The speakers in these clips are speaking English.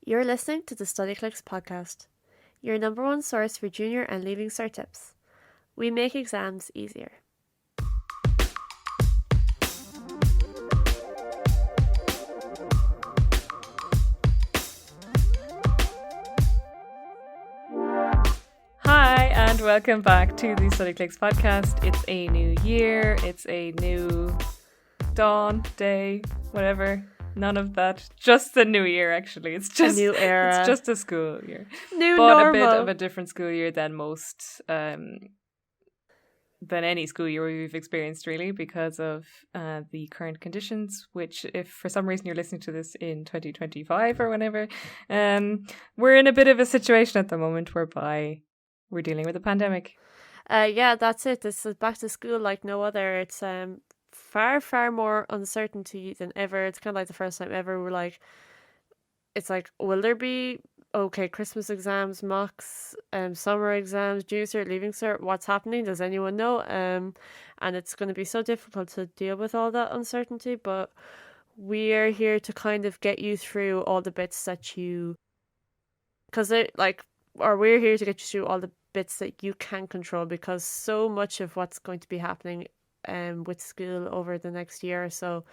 You're listening to the Studyclix podcast, your number one source for junior and leaving cert tips. We make exams easier. Hi, and welcome back to the Studyclix podcast. It's a new year, it's a new dawn, day, whatever. None of that. Just the new year, actually. It's just a new era. It's just a school year. New but normal. A bit of a different school year than most, than any school year we've experienced, really, because of the current conditions, which, if for some reason you're listening to this in 2025 or whenever, we're in a bit of a situation at the moment whereby we're dealing with a pandemic. Yeah, that's it. This is back to school like no other. It's far more uncertainty than ever. It's kind of like the first time ever we're like, it's like, will there be Christmas exams, mocks, summer exams, junior cert, leaving cert? What's happening? Does anyone know? And it's going to be so difficult to deal with all that uncertainty. But we are here to kind of get you through all the bits that you, we're here to get you through all the bits that you can control, because so much of what's going to be happening with school over the next year or so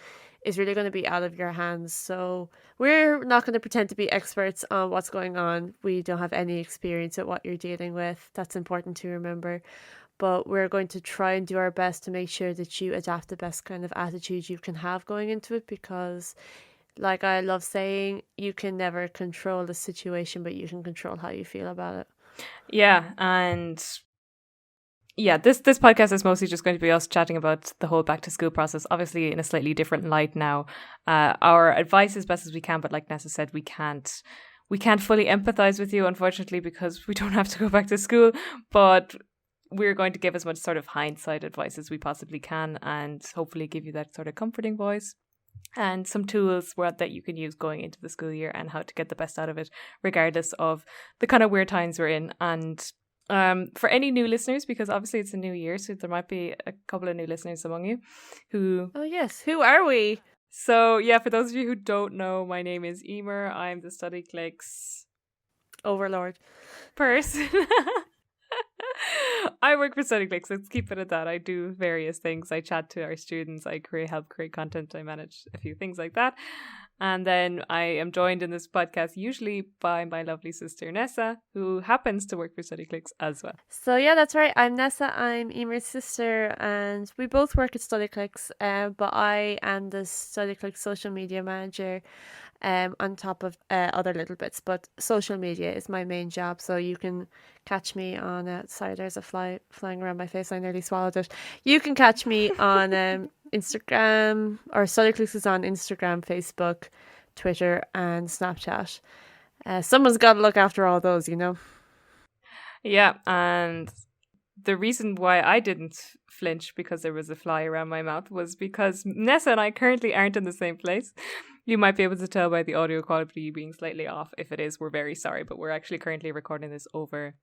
is really going to be out of your hands. So we're not going to pretend to be experts on what's going on. We don't have any experience at what you're dealing with. That's important to remember. But we're going to try and do our best to make sure that you adapt the best kind of attitude you can have going into it, because like I love saying, you can never control the situation, but you can control how you feel about it. Yeah, and yeah, this podcast is mostly just going to be us chatting about the whole back to school process, obviously in a slightly different light now. Our advice as best as we can, but like Nessa said, we can't fully empathize with you, unfortunately, because we don't have to go back to school, but we're going to give as much sort of hindsight advice as we possibly can, and hopefully give you that sort of comforting voice and some tools that you can use going into the school year and how to get the best out of it, regardless of the kind of weird times we're in. And for any new listeners, because obviously it's a new year, so there might be a couple of new listeners among you who... Oh yes, who are we? So yeah, for those of you who don't know, my name is Eimear. I'm the Studyclix overlord person. I work for Studyclix, let's keep it at that. I do various things. I chat to our students, I help create content, I manage a few things like that. And then I am joined in this podcast usually by my lovely sister Nessa, who happens to work for Studyclix as well. So yeah, that's right. I'm Nessa, I'm Eimear's sister, and we both work at Studyclix, but I am the Studyclix social media manager, on top of other little bits. But social media is my main job, so you can catch me on... sorry, there's a fly flying around my face. I nearly swallowed it. You can catch me on Instagram, or Studyclix is on Instagram, Facebook, Twitter, and Snapchat. Someone's got to look after all those, you know. Yeah, and the reason why I didn't flinch because there was a fly around my mouth was because Nessa and I currently aren't in the same place. You might be able to tell by the audio quality being slightly off. If it is, we're very sorry, but we're actually currently recording this over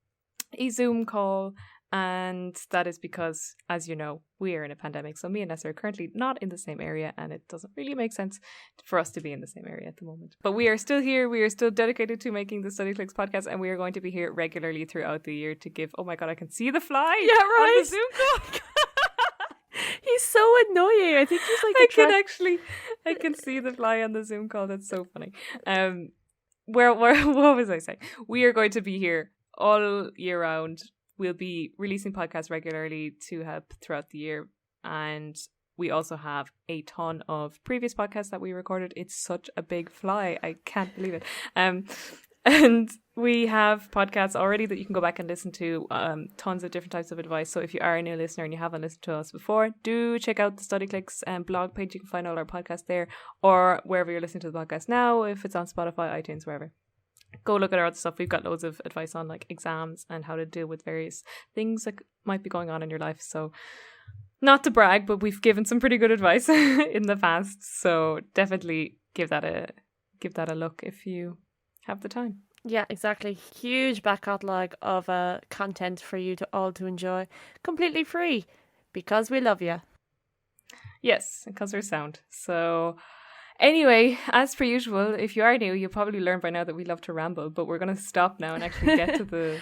a Zoom call, and that is because, as you know, we are in a pandemic, so me and Nessa are currently not in the same area, and it doesn't really make sense for us to be in the same area at the moment. But we are still here, we are still dedicated to making the Studyclix podcast, and we are going to be here regularly throughout the year to give... Oh my god, I can see the fly! Yeah, right! On the Zoom call! He's so annoying. I think he's like... I can see the fly on the Zoom call. That's so funny. Where what was I saying? We are going to be here all year round. We'll be releasing podcasts regularly to help throughout the year, and we also have a ton of previous podcasts that we recorded. It's such a big fly. I can't believe it. And we have podcasts already that you can go back and listen to, tons of different types of advice. So if you are a new listener and you haven't listened to us before, do check out the Studyclix blog page. You can find all our podcasts there, or wherever you're listening to the podcast now, if it's on Spotify, iTunes, wherever. Go look at our other stuff. We've got loads of advice on like exams and how to deal with various things that might be going on in your life. So not to brag, but we've given some pretty good advice in the past. So definitely give that a look if you have the time. Yeah, exactly. Huge back catalogue of content for you to all to enjoy, completely free, because we love you. Yes, because we're sound. So Anyway, as per usual, if you are new, you'll probably learn by now that we love to ramble, but we're going to stop now and actually get to the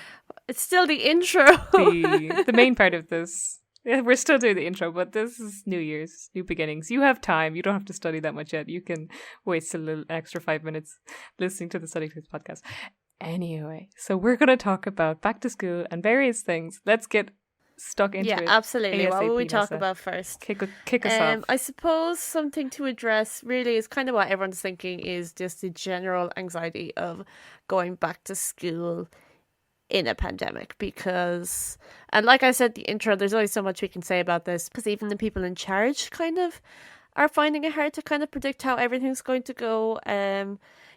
It's still the intro. the main part of this. Yeah, we're still doing the intro, but this is New Year's, new beginnings. You have time. You don't have to study that much yet. You can waste a little extra 5 minutes listening to the Studyclix podcast. Anyway, so we're going to talk about back to school and various things. Let's get stuck into it. Yeah, absolutely. What will we talk Nessa? about first? Kick us off. I suppose something to address really is kind of what everyone's thinking is just the general anxiety of going back to school in a pandemic, because, and like I said the intro, there's only so much we can say about this, because even the people in charge kind of are finding it hard to kind of predict how everything's going to go.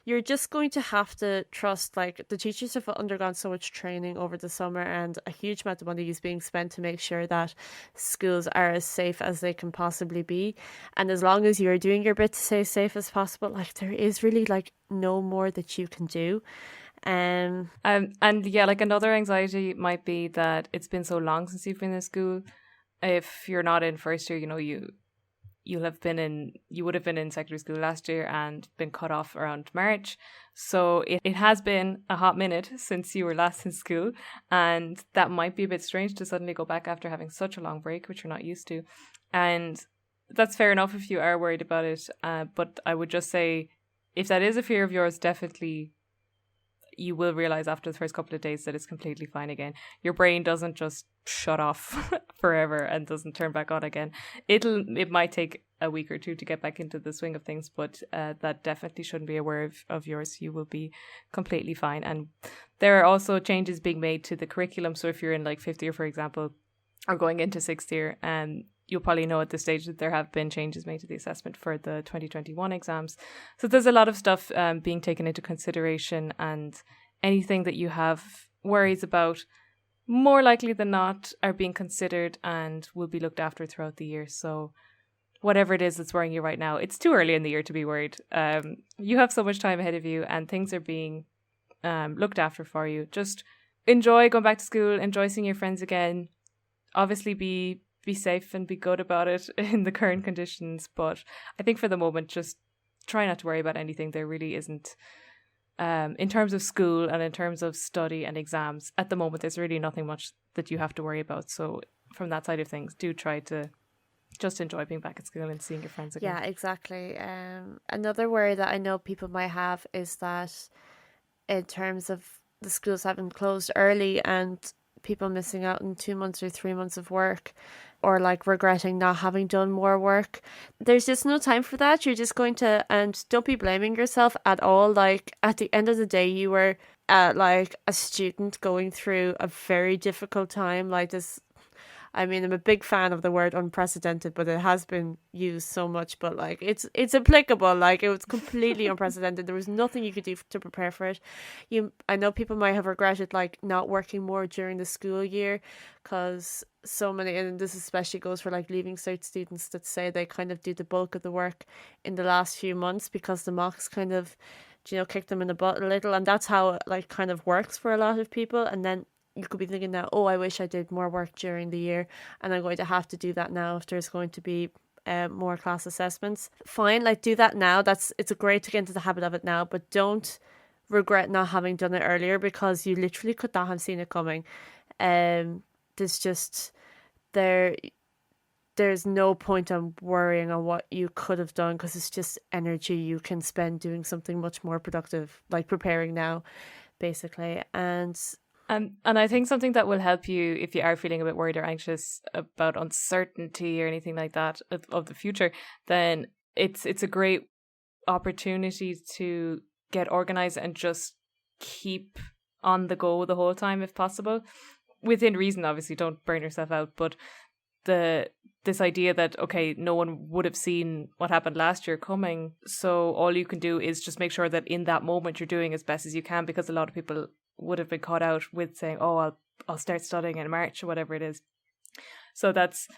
You're just going to have to trust, like, the teachers have undergone so much training over the summer, and a huge amount of money is being spent to make sure that schools are as safe as they can possibly be. And as long as you're doing your bit to stay safe as possible, like, there is really like no more that you can do. And yeah, like another anxiety might be that it's been so long since you've been in school. If you're not in first year, you would have been in secondary school last year and been cut off around March. So it has been a hot minute since you were last in school, and that might be a bit strange to suddenly go back after having such a long break, which you're not used to. And that's fair enough if you are worried about it. But I would just say, if that is a fear of yours, definitely you will realize after the first couple of days that it's completely fine again. Your brain doesn't just shut off forever and doesn't turn back on again. It might take a week or two to get back into the swing of things, but that definitely shouldn't be a worry of yours. You will be completely fine. And there are also changes being made to the curriculum. So if you're in like fifth year, for example, or going into sixth year, you'll probably know at this stage that there have been changes made to the assessment for the 2021 exams. So there's a lot of stuff being taken into consideration, and anything that you have worries about, more likely than not, are being considered and will be looked after throughout the year. So whatever it is that's worrying you right now, it's too early in the year to be worried. You have so much time ahead of you, and things are being looked after for you. Just enjoy going back to school, enjoy seeing your friends again. Obviously be safe and be good about it in the current conditions, but I think for the moment, just try not to worry about anything. There really isn't, in terms of school and in terms of study and exams, at the moment there's really nothing much that you have to worry about. So from that side of things, do try to just enjoy being back at school and seeing your friends again. Yeah, exactly. Another worry that I know people might have is that in terms of the schools having closed early and people missing out on 2 months or 3 months of work, or like regretting not having done more work, there's just no time for that. You're just going to, and don't be blaming yourself at all. Like, at the end of the day, you were like a student going through a very difficult time. Like this, I mean, I'm a big fan of the word unprecedented, but it has been used so much. But like, it's applicable. Like, it was completely unprecedented. There was nothing you could do to prepare for it. I know people might have regretted like not working more during the school year, because so many, and this especially goes for like leaving cert students, that say they kind of do the bulk of the work in the last few months because the mocks kind of, kick them in the butt a little, and that's how it like kind of works for a lot of people. And then you could be thinking now, oh, I wish I did more work during the year, and I'm going to have to do that now if there's going to be more class assessments. Fine, like, do that now. It's great to get into the habit of it now, but don't regret not having done it earlier, because you literally could not have seen it coming. There's just there's no point on worrying on what you could have done, because it's just energy you can spend doing something much more productive, like preparing now, basically. And I think something that will help you if you are feeling a bit worried or anxious about uncertainty or anything like that of the future, then it's a great opportunity to get organized and just keep on the go the whole time if possible. Within reason, obviously, don't burn yourself out, but this idea that, okay, no one would have seen what happened last year coming, so all you can do is just make sure that in that moment you're doing as best as you can, because a lot of people would have been caught out with saying, oh, I'll start studying in March or whatever it is. So that's,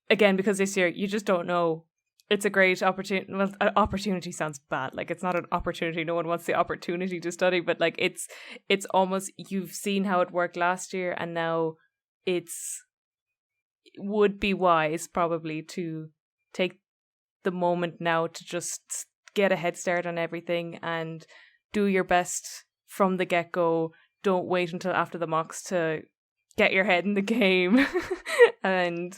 again, because this year you just don't know. It's a great opportunity. Well, opportunity sounds bad. Like, it's not an opportunity. No one wants the opportunity to study, but like it's almost, you've seen how it worked last year, and now it would be wise probably to take the moment now to just get a head start on everything and do your best from the get-go. Don't wait until after the mocks to get your head in the game. And,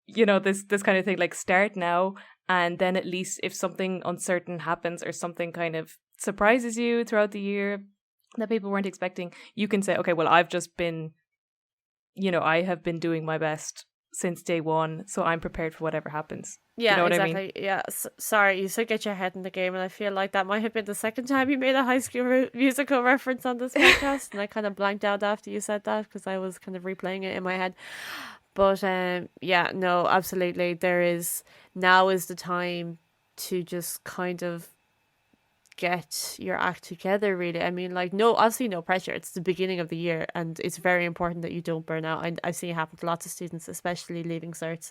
you know, this kind of thing, like start now. And then at least if something uncertain happens or something kind of surprises you throughout the year that people weren't expecting, you can say, okay, well, I've just been, you know, I have been doing my best since day one, so I'm prepared for whatever happens. Yeah, you know what exactly. I mean? Yeah, sorry, you said get your head in the game, and I feel like that might have been the second time you made a High School Musical reference on this podcast, and I kind of blanked out after you said that because I was kind of replaying it in my head. But yeah, no, absolutely. Now is the time to just kind of get your act together, really. I mean, like, no, obviously no pressure. It's the beginning of the year, and it's very important that you don't burn out. I've seen it happen to lots of students, especially leaving certs,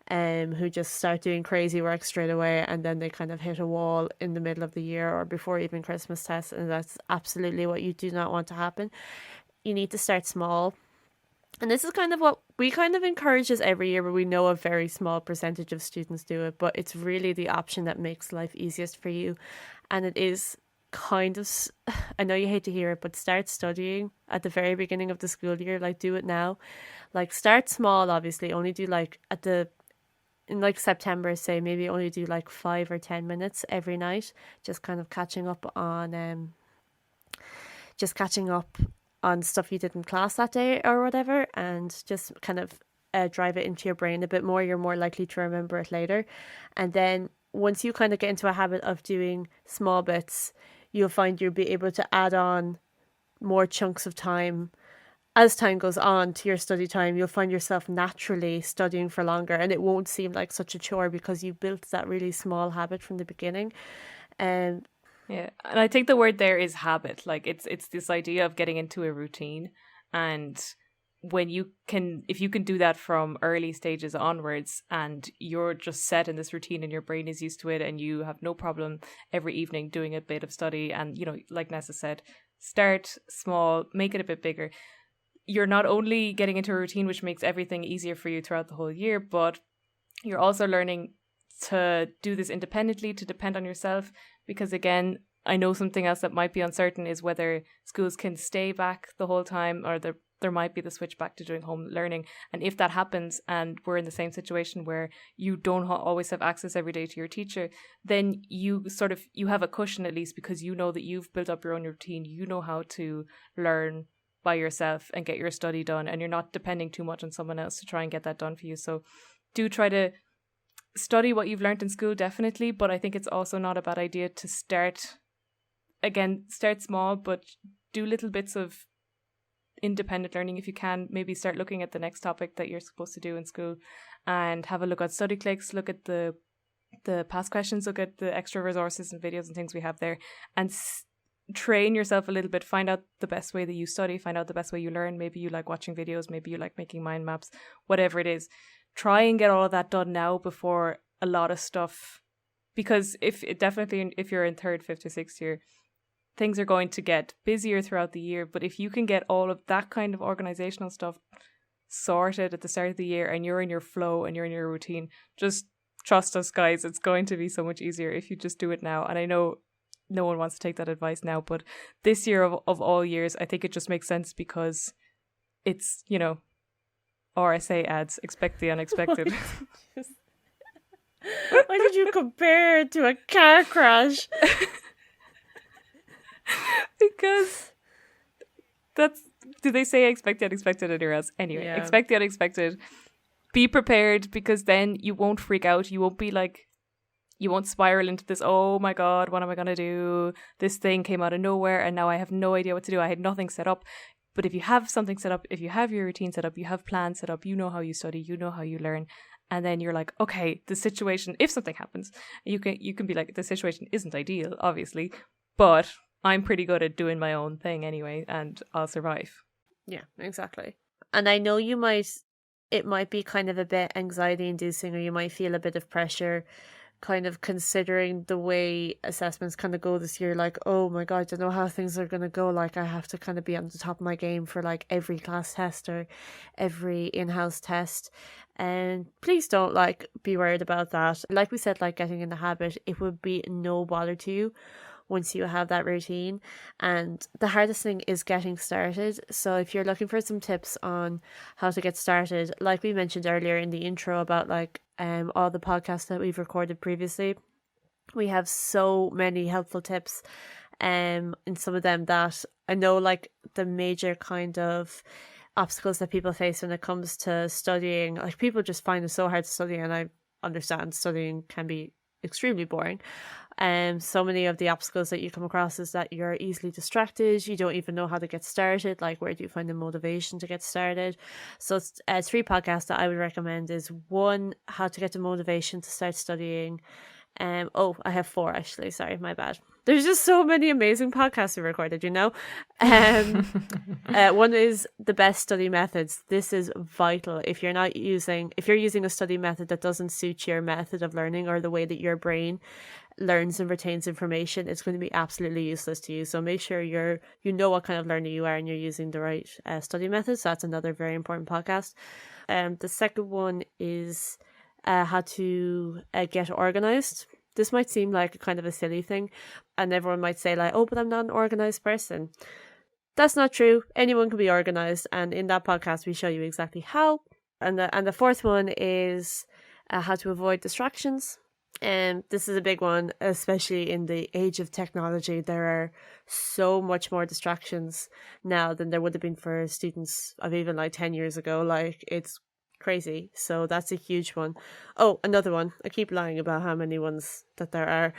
who just start doing crazy work straight away, and then they kind of hit a wall in the middle of the year or before even Christmas tests, and that's absolutely what you do not want to happen. You need to start small. And this is kind of what we kind of encourage this every year, but we know a very small percentage of students do it. But it's really the option that makes life easiest for you. And it is kind of, I know you hate to hear it, but start studying at the very beginning of the school year. Like, do it now. Like, start small, obviously. Only do like in like September, say, maybe only do like 5 or 10 minutes every night, just kind of catching up on stuff you did in class that day or whatever, and just kind of drive it into your brain a bit more. You're more likely to remember it later. And then once you kind of get into a habit of doing small bits, you'll find you'll be able to add on more chunks of time. As time goes on to your study time, you'll find yourself naturally studying for longer, and it won't seem like such a chore because you built that really small habit from the beginning. And Yeah, and I think the word there is habit. Like it's this idea of getting into a routine, and if you can do that from early stages onwards, and you're just set in this routine and your brain is used to it, and you have no problem every evening doing a bit of study, and you know, like Nessa said, start small, make it a bit bigger. You're not only getting into a routine which makes everything easier for you throughout the whole year, but you're also learning to do this independently, to depend on yourself. Because again, I know something else that might be uncertain is whether schools can stay back the whole time, or there might be the switch back to doing home learning. And if that happens and we're in the same situation where you don't always have access every day to your teacher, then you have a cushion at least, because you know that you've built up your own routine. You know how to learn by yourself and get your study done, and you're not depending too much on someone else to try and get that done for you. So do try to study what you've learned in school, definitely, but I think it's also not a bad idea to start small, but do little bits of independent learning if you can. Maybe start looking at the next topic that you're supposed to do in school, and have a look at Studyclix, look at the past questions, look at the extra resources and videos and things we have there, and train yourself a little bit. Find out the best way that you study, find out the best way you learn. Maybe you like watching videos, maybe you like making mind maps, whatever it is. Try and get all of that done now before a lot of stuff, because if you're in 3rd, 5th or 6th year, things are going to get busier throughout the year. But if you can get all of that kind of organizational stuff sorted at the start of the year, and you're in your flow and you're in your routine, just trust us, guys, it's going to be so much easier if you just do it now. And I know no one wants to take that advice now, but this year of all years, I think it just makes sense, because it's, you know, RSA ads, expect the unexpected. Why did you compare it to a car crash? Because do they say expect the unexpected anywhere else? Anyway, yeah. Expect the unexpected. Be prepared, because then you won't freak out. You won't spiral into this, oh my God, what am I going to do? This thing came out of nowhere and now I have no idea what to do. I had nothing set up. But if you have something set up, if you have your routine set up, you have plans set up, you know how you study, you know how you learn. And then you're like, okay, the situation, if something happens, you can be like, the situation isn't ideal, obviously, but I'm pretty good at doing my own thing anyway, and I'll survive. Yeah, exactly. And I know it might be kind of a bit anxiety inducing, or you might feel a bit of pressure kind of considering the way assessments kind of go this year, like, oh my God, I don't know how things are going to go. Like, I have to kind of be on the top of my game for like every class test or every in-house test. And please don't like be worried about that. Like we said, like getting in the habit, it would be no bother to you once you have that routine. And the hardest thing is getting started. So if you're looking for some tips on how to get started, like we mentioned earlier in the intro about like all the podcasts that we've recorded previously, we have so many helpful tips and some of them that I know like the major kind of obstacles that people face when it comes to studying. Like people just find it so hard to study, and I understand studying can be extremely boring. So many of the obstacles that you come across is that you're easily distracted. You don't even know how to get started. Like, where do you find the motivation to get started? So, it's 3 podcasts that I would recommend. Is 1, how to get the motivation to start studying. I have 4 actually. Sorry, my bad. There's just so many amazing podcasts we recorded, you know. 1 is the best study methods. This is vital. If you're using a study method that doesn't suit your method of learning or the way that your brain learns and retains information, it's going to be absolutely useless to you. So make sure you know what kind of learner you are and you're using the right study methods. So that's another very important podcast. The second one is how to get organized. This might seem like a kind of a silly thing, and everyone might say like, oh, but I'm not an organized person. That's not true. Anyone can be organized, and in that podcast we show you exactly how. And the fourth one is how to avoid distractions. And this is a big one, especially in the age of technology. There are so much more distractions now than there would have been for students of even like 10 years ago. Like, it's crazy. So that's a huge one. Oh, another one. I keep lying about how many ones that there are.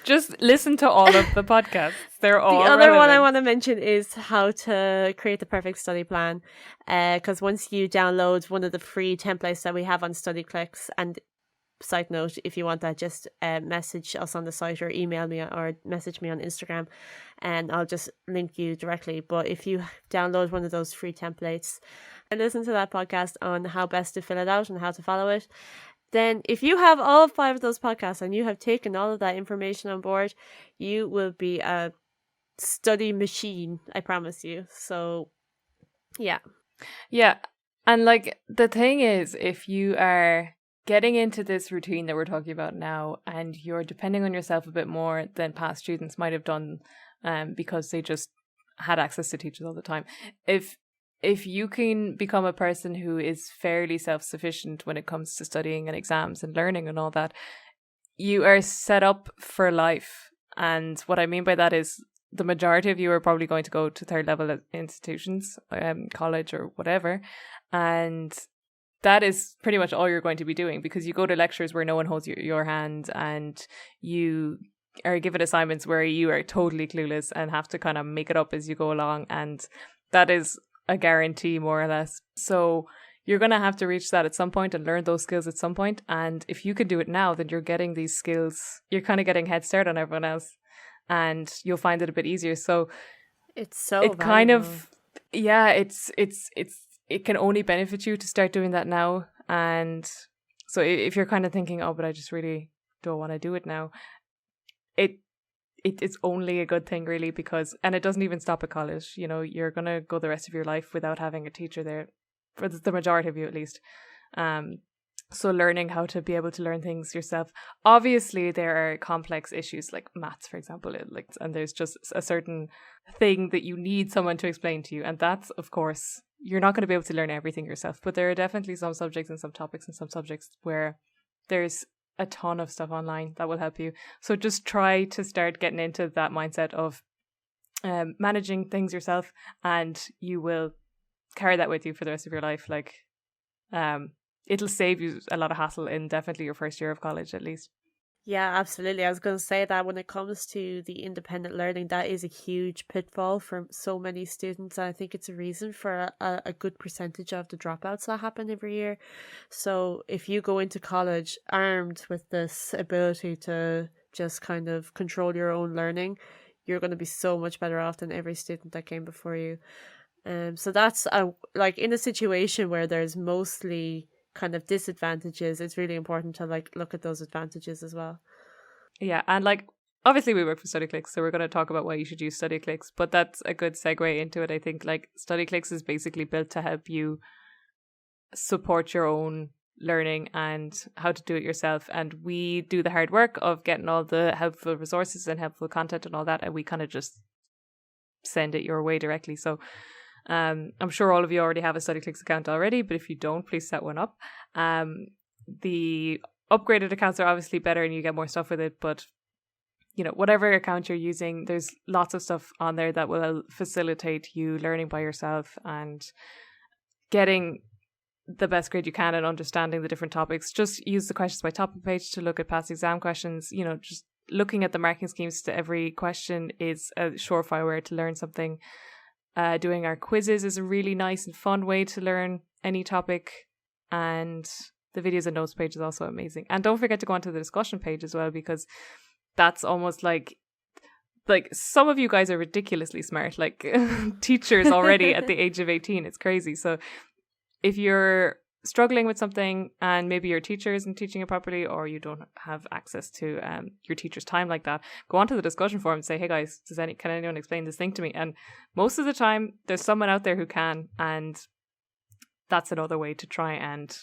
Just listen to all of the podcasts. They're all the other relevant. one I want to mention is how to create the perfect study plan. Because once you download one of the free templates that we have on Studyclix, and side note, if you want that, just message us on the site or email me or message me on Instagram, and I'll just link you directly. But if you download one of those free templates and listen to that podcast on how best to fill it out and how to follow it, then if you have all 5 of those podcasts and you have taken all of that information on board, you will be a study machine, I promise you. So yeah. And like the thing is, if you are getting into this routine that we're talking about now and you're depending on yourself a bit more than past students might have done, because they just had access to teachers all the time, if you can become a person who is fairly self-sufficient when it comes to studying and exams and learning and all that, you are set up for life. And what I mean by that is the majority of you are probably going to go to 3rd level institutions, college or whatever, and that is pretty much all you're going to be doing, because you go to lectures where no one holds your hand, and you are given assignments where you are totally clueless and have to kind of make it up as you go along, and that is a guarantee, more or less. So you're going to have to reach that at some point and learn those skills at some point. And if you can do it now, then you're getting these skills. You're kind of getting head start on everyone else, and you'll find it a bit easier. So it's so it kind of, it can only benefit you to start doing that now. And so if you're kind of thinking, oh, but I just really don't want to do it now, it's only a good thing, really, because, and it doesn't even stop at college. You know, you're going to go the rest of your life without having a teacher there, for the majority of you at least. So learning how to be able to learn things yourself. Obviously, there are complex issues like maths, for example, and there's just a certain thing that you need someone to explain to you. And that's, of course, you're not going to be able to learn everything yourself. But there are definitely some subjects and some topics and some subjects where there's a ton of stuff online that will help you. So just try to start getting into that mindset of managing things yourself, and you will carry that with you for the rest of your life. Like, it'll save you a lot of hassle in definitely your first year of college, at least. Yeah, absolutely. I was going to say that when it comes to the independent learning, that is a huge pitfall for so many students. And I think it's a reason for a good percentage of the dropouts that happen every year. So if you go into college armed with this ability to just kind of control your own learning, you're going to be so much better off than every student that came before you. So that's like in a situation where there's mostly kind of disadvantages, it's really important to like look at those advantages as well. Yeah, and like obviously we work for Studyclix, so we're going to talk about why you should use Studyclix, but that's a good segue into it. I think like Studyclix is basically built to help you support your own learning and how to do it yourself, and we do the hard work of getting all the helpful resources and helpful content and all that, and we kind of just send it your way directly. So I'm sure all of you already have a Studyclix account already, but if you don't, please set one up. The upgraded accounts are obviously better and you get more stuff with it, but you know, whatever account you're using, there's lots of stuff on there that will facilitate you learning by yourself and getting the best grade you can and understanding the different topics. Just use the questions by topic page to look at past exam questions. You know, just looking at the marking schemes to every question is a surefire way to learn something. Doing our quizzes is a really nice and fun way to learn any topic, and the videos and notes page is also amazing. And don't forget to go onto the discussion page as well, because that's almost like some of you guys are ridiculously smart, like teachers already at the age of 18. It's crazy. So if you're struggling with something and maybe your teacher isn't teaching it properly, or you don't have access to your teacher's time like that, go onto the discussion forum and say, hey guys, can anyone explain this thing to me? And most of the time there's someone out there who can, and that's another way to try. And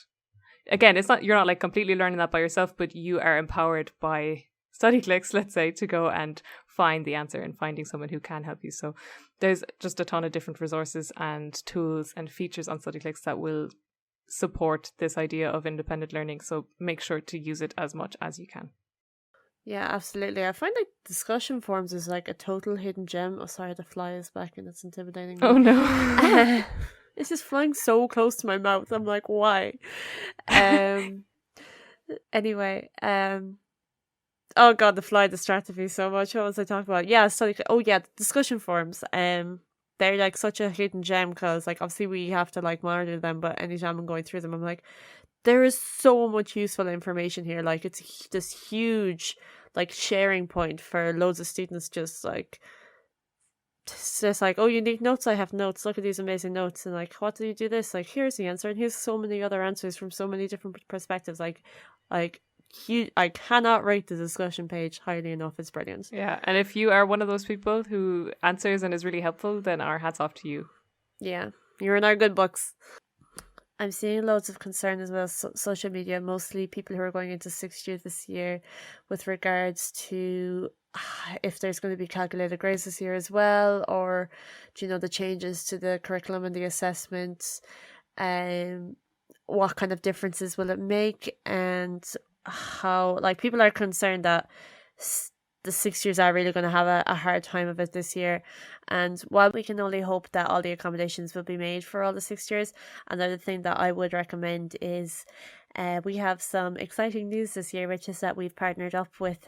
again, you're not like completely learning that by yourself, but you are empowered by Studyclix, let's say, to go and find the answer and finding someone who can help you. So there's just a ton of different resources and tools and features on Studyclix that will support this idea of independent learning. So make sure to use it as much as you can. Yeah, absolutely. I find like discussion forums is like a total hidden gem. Oh, sorry, the fly is back and it's intimidating me. Oh no. It's just flying so close to my mouth. I'm like, why? Anyway, oh god, the fly distracted me so much. What was I talking about? Yeah, discussion forums. They're like such a hidden gem, because like obviously we have to like monitor them, but anytime I'm going through them, I'm like, there is so much useful information here. Like it's this huge like sharing point for loads of students. Just like it's just like, oh, you need notes? I have notes. Look at these amazing notes. And like, what do you do this? Like, here's the answer, and here's so many other answers from so many different perspectives. Like I cannot rate the discussion page highly enough. It's brilliant. Yeah, and if you are one of those people who answers and is really helpful, then our hats off to you. Yeah, you're in our good books. I'm seeing loads of concern as well, social media, mostly people who are going into 6th year this year, with regards to if there's going to be calculated grades this year as well, or do you know the changes to the curriculum and the assessment, what kind of differences will it make, and how like people are concerned that the 6th years are really going to have a hard time of it this year. And while we can only hope that all the accommodations will be made for all the 6th years, another thing that I would recommend is we have some exciting news this year, which is that we've partnered up with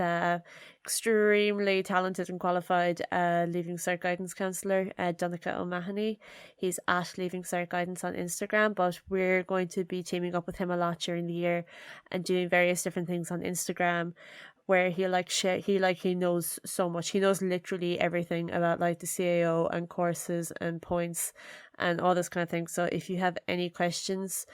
extremely talented and qualified Leaving Cert Guidance Counsellor, Donica O'Mahony. He's at Leaving Cert Guidance on Instagram, but we're going to be teaming up with him a lot during the year and doing various different things on Instagram, where he knows so much. He knows literally everything about like the CAO and courses and points and all this kind of thing. So if you have any questions,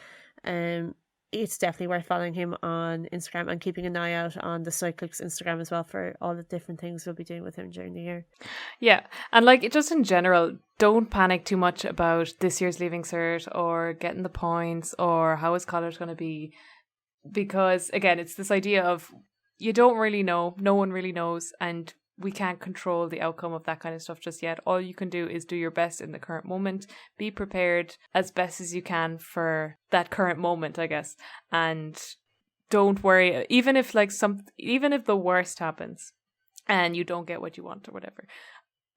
it's definitely worth following him on Instagram and keeping an eye out on the Studyclix Instagram as well for all the different things we'll be doing with him during the year. Yeah, and like just in general, don't panic too much about this year's Leaving Cert or getting the points or how is college going to be, because again, it's this idea of you don't really know, no one really knows, and we can't control the outcome of that kind of stuff just yet. All you can do is do your best in the current moment, be prepared as best as you can for that current moment, I guess, and don't worry, even if the worst happens and you don't get what you want or whatever.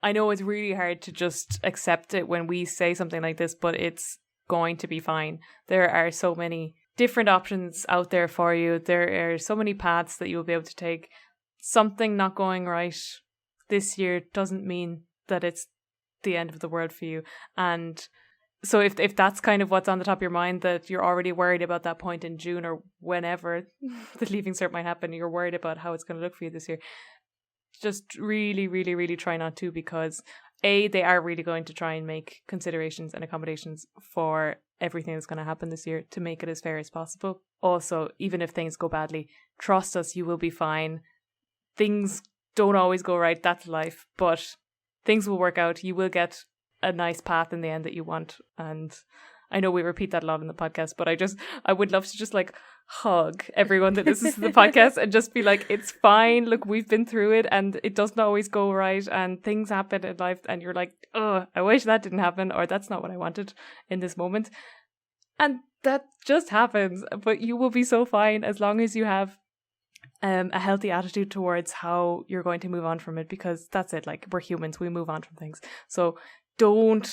I know it's really hard to just accept it when we say something like this, but it's going to be fine. There are so many different options out there for you. There are so many paths that you'll be able to take. Something not going right this year doesn't mean that it's the end of the world for you. And so if that's kind of what's on the top of your mind, that you're already worried about that point in June or whenever the Leaving Cert might happen, you're worried about how it's going to look for you this year, just really, really, really try not to, because they are really going to try and make considerations and accommodations for everything that's going to happen this year to make it as fair as possible. Also, even if things go badly, trust us, you will be fine. Things don't always go right, that's life, but things will work out. You will get a nice path in the end that you want. And I know we repeat that a lot in the podcast, but I would love to just like hug everyone that listens to the podcast and just be like, it's fine. Look, we've been through it and it doesn't always go right and things happen in life and you're like, oh, I wish that didn't happen, or that's not what I wanted in this moment. And that just happens, but you will be so fine as long as you have a healthy attitude towards how you're going to move on from it, because that's it. Like, we're humans, we move on from things. So don't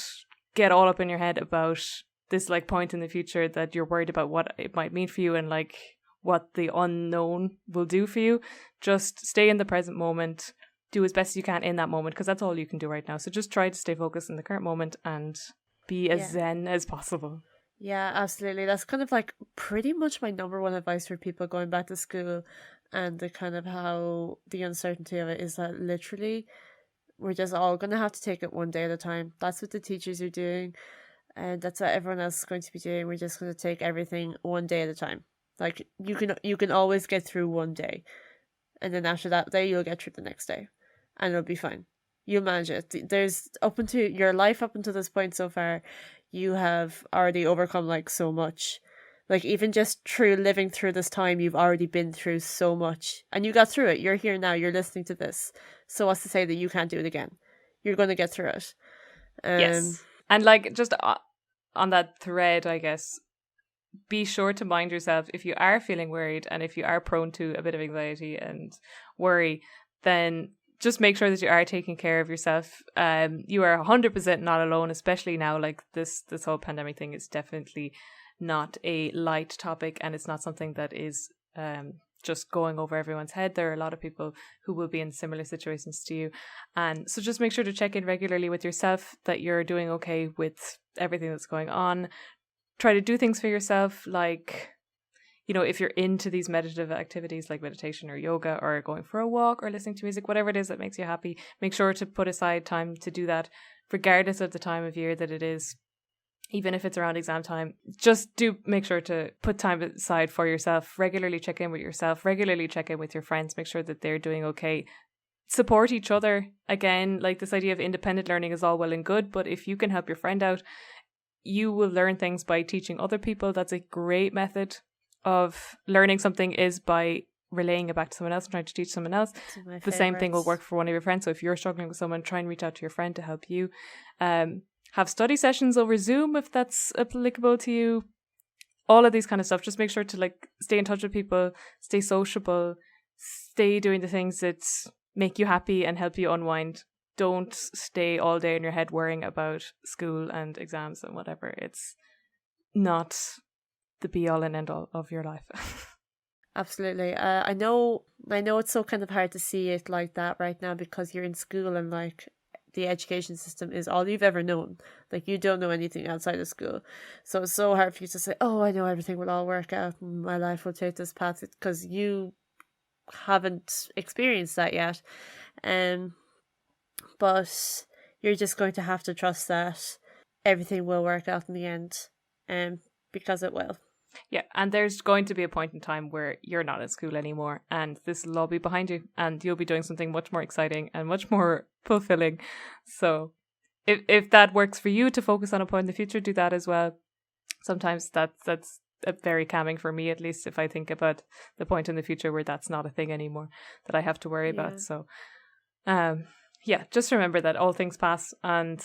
get all up in your head about this like point in the future that you're worried about what it might mean for you and like what the unknown will do for you. Just stay in the present moment, do as best as you can in that moment, because that's all you can do right now. So just try to stay focused in the current moment and be as zen as possible. Yeah, absolutely. That's kind of like pretty much my number one advice for people going back to school, and the kind of how the uncertainty of it is that literally we're just all going to have to take it one day at a time. That's what the teachers are doing, and that's what everyone else is going to be doing. We're just going to take everything one day at a time. Like, you can always get through one day, and then after that day you'll get through the next day, and it'll be fine. You'll manage it. There's up into your life up until this point so far, you have already overcome like so much. Like, even just through living through this time, you've already been through so much, and you got through it. You're here now. You're listening to this. So what's to say that you can't do it again? You're going to get through it. Yes. And like, just on that thread, I guess, be sure to mind yourself. If you are feeling worried and if you are prone to a bit of anxiety and worry, then just make sure that you are taking care of yourself. You are 100% not alone, especially now. Like, this whole pandemic thing is definitely not a light topic, and it's not something that is just going over everyone's head. There are a lot of people who will be in similar situations to you, and so just make sure to check in regularly with yourself that you're doing okay with everything that's going on. Try to do things for yourself, like, you know, if you're into these meditative activities like meditation or yoga or going for a walk or listening to music, whatever it is that makes you happy, make sure to put aside time to do that, regardless of the time of year that it is. Even if it's around exam time, just do make sure to put time aside for yourself. Regularly check in with yourself, regularly check in with your friends, make sure that they're doing okay. Support each other. Again, like, this idea of independent learning is all well and good, but if you can help your friend out, you will learn things by teaching other people. That's a great method of learning something, is by relaying it back to someone else and trying to teach someone else. The same thing will work for one of your friends. So if you're struggling with someone, try and reach out to your friend to help you. Have study sessions over Zoom if that's applicable to you. All of these kind of stuff. Just make sure to like stay in touch with people, stay sociable, stay doing the things that make you happy and help you unwind. Don't stay all day in your head worrying about school and exams and whatever. It's not the be all and end all of your life. Absolutely. I know it's so kind of hard to see it like that right now, because you're in school and like the education system is all you've ever known. Like, you don't know anything outside of school. So it's so hard for you to say, oh, I know everything will all work out and my life will take this path, because you haven't experienced that yet. But you're just going to have to trust that everything will work out in the end, because it will. Yeah, and there's going to be a point in time where you're not at school anymore, and this will all be behind you, and you'll be doing something much more exciting and much more fulfilling. So if that works for you to focus on a point in the future, do that as well. Sometimes that's very calming for me, at least, if I think about the point in the future where that's not a thing anymore that I have to worry about. So just remember that all things pass. And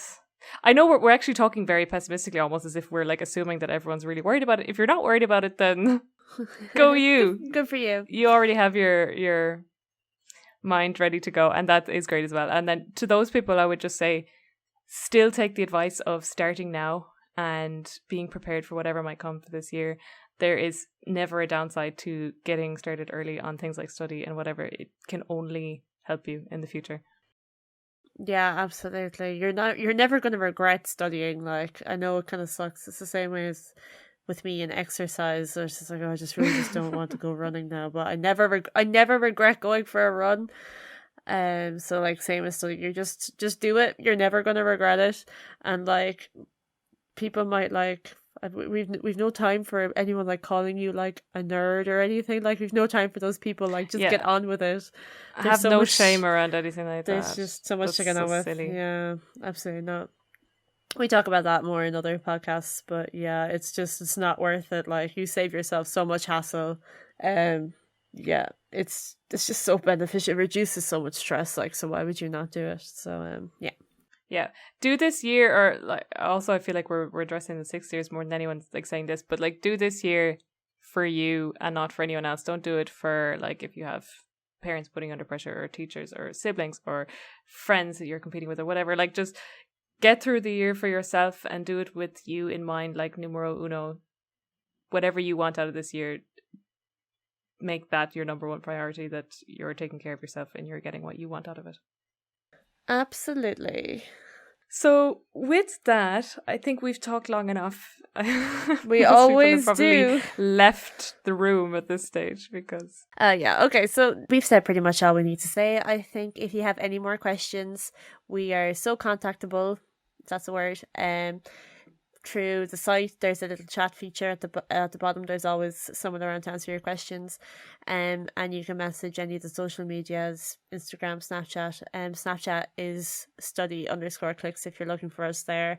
I know we're actually talking very pessimistically, almost as if we're like assuming that everyone's really worried about it. If you're not worried about it, then go you. Good for you. You already have your mind ready to go, and that is great as well. And then to those people, I would just say, still take the advice of starting now and being prepared for whatever might come for this year. There is never a downside to getting started early on things like study and whatever. It can only help you in the future. Yeah, absolutely. You're never going to regret studying. Like, I know it kind of sucks. It's the same way as with me in exercise. So it's just like, oh, I just really just don't want to go running now. But I never regret going for a run. So like same as study, you just do it. You're never gonna regret it. And like people might like we've no time for anyone like calling you like a nerd or anything. Like we've no time for those people. Like just get on with it. I have so no shame around anything like that. There's just so much to get on with. Silly. Yeah, absolutely not. We talk about that more in other podcasts, but yeah, it's not worth it. Like you save yourself so much hassle. Yeah, it's just so beneficial. It reduces so much stress. Like, so why would you not do it? So yeah. Yeah, do this year, or like also I feel like we're addressing the 6 years more than anyone's like saying this, but like do this year for you and not for anyone else. Don't do it for like if you have parents putting under pressure or teachers or siblings or friends that you're competing with or whatever. Like just get through the year for yourself and do it with you in mind, like numero uno. Whatever you want out of this year, make that your number one priority, that you're taking care of yourself and you're getting what you want out of it. Absolutely. So with that, I think we've talked long enough. We always do. Left the room at this stage because yeah, okay, so we've said pretty much all we need to say. I think if you have any more questions, we are so contactable, if that's a word. Through the site, there's a little chat feature at the bottom. There's always someone around to answer your questions, and you can message any of the social medias, Instagram, Snapchat. Snapchat is study_clicks if you're looking for us there.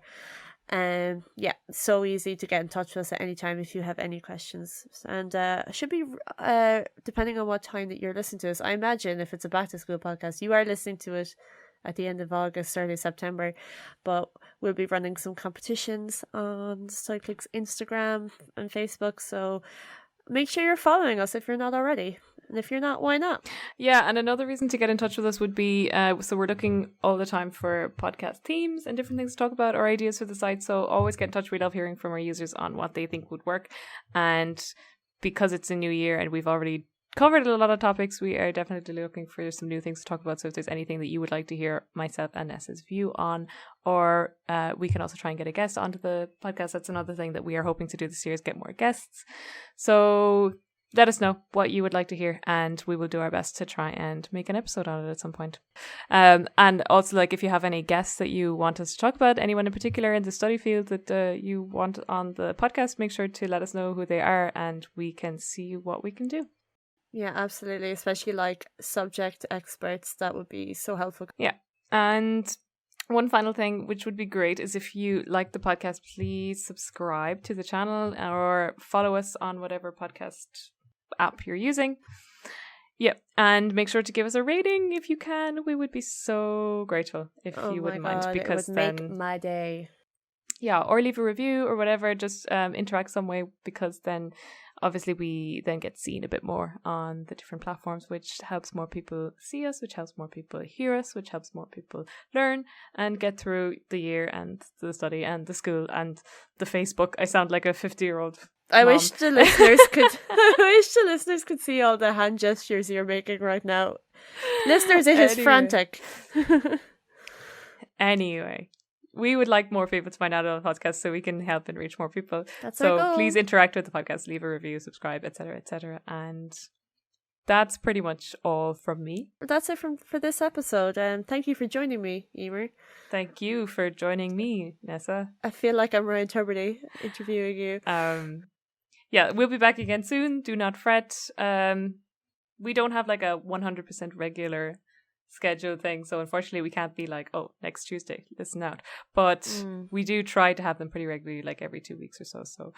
Yeah, so easy to get in touch with us at any time if you have any questions. And should be depending on what time that you're listening to us. I imagine if it's a back to school podcast, you are listening to it at the end of August, early September, but we'll be running some competitions on Studyclix Instagram and Facebook, so make sure you're following us if you're not already, and if you're not, why not? Yeah, and another reason to get in touch with us would be so we're looking all the time for podcast themes and different things to talk about or ideas for the site, so always get in touch. We love hearing from our users on what they think would work, and because it's a new year and we've already covered a lot of topics, we are definitely looking for some new things to talk about. So if there's anything that you would like to hear myself and Nessa's view on, or we can also try and get a guest onto the podcast. That's another thing that we are hoping to do this year, is get more guests. So let us know what you would like to hear, and we will do our best to try and make an episode on it at some point. And also, like, if you have any guests that you want us to talk about, anyone in particular in the study field that you want on the podcast, make sure to let us know who they are, and we can see what we can do. Yeah, absolutely. Especially like subject experts. That would be so helpful. Yeah. And one final thing, which would be great, is if you like the podcast, please subscribe to the channel or follow us on whatever podcast app you're using. Yeah. And make sure to give us a rating if you can. We would be so grateful if you wouldn't mind, because it would make my day. Yeah. Or leave a review or whatever. Just interact some way, because then obviously we then get seen a bit more on the different platforms, which helps more people see us, which helps more people hear us, which helps more people learn and get through the year and the study and the school and the Facebook. I sound like a 50-year-old I wish the listeners could could see all the hand gestures you're making right now. Listeners, it is frantic. Anyway, we would like more people to find out about the podcast so we can help and reach more people. That's our goal. Please interact with the podcast, leave a review, subscribe, etc., etc. And that's pretty much all from me. That's it for this episode. Thank you for joining me, Eimear. Thank you for joining me, Nessa. I feel like I'm Ryan Tuberty interviewing you. Yeah, we'll be back again soon. Do not fret. We don't have like a 100% regular schedule thing, so unfortunately we can't be like, oh, next Tuesday listen out, but we do try to have them pretty regularly, like every 2 weeks or so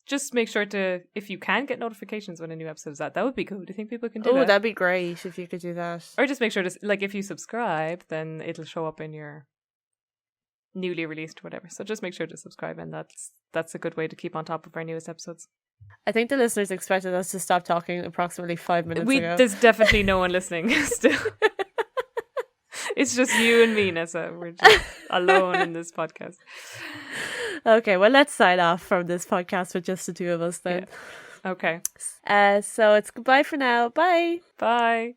just make sure to, if you can, get notifications when a new episode is out. That would be good. Do you think people can do that? Oh, that'd be great if you could do that. Or just make sure to, like, if you subscribe, then it'll show up in your newly released whatever. So just make sure to subscribe, and that's a good way to keep on top of our newest episodes. I think the listeners expected us to stop talking approximately 5 minutes ago. There's definitely no one listening still. It's just you and me, Nessa. We're just alone in this podcast. Okay, well, let's sign off from this podcast with just the two of us then. Yeah. Okay. So it's goodbye for now. Bye. Bye.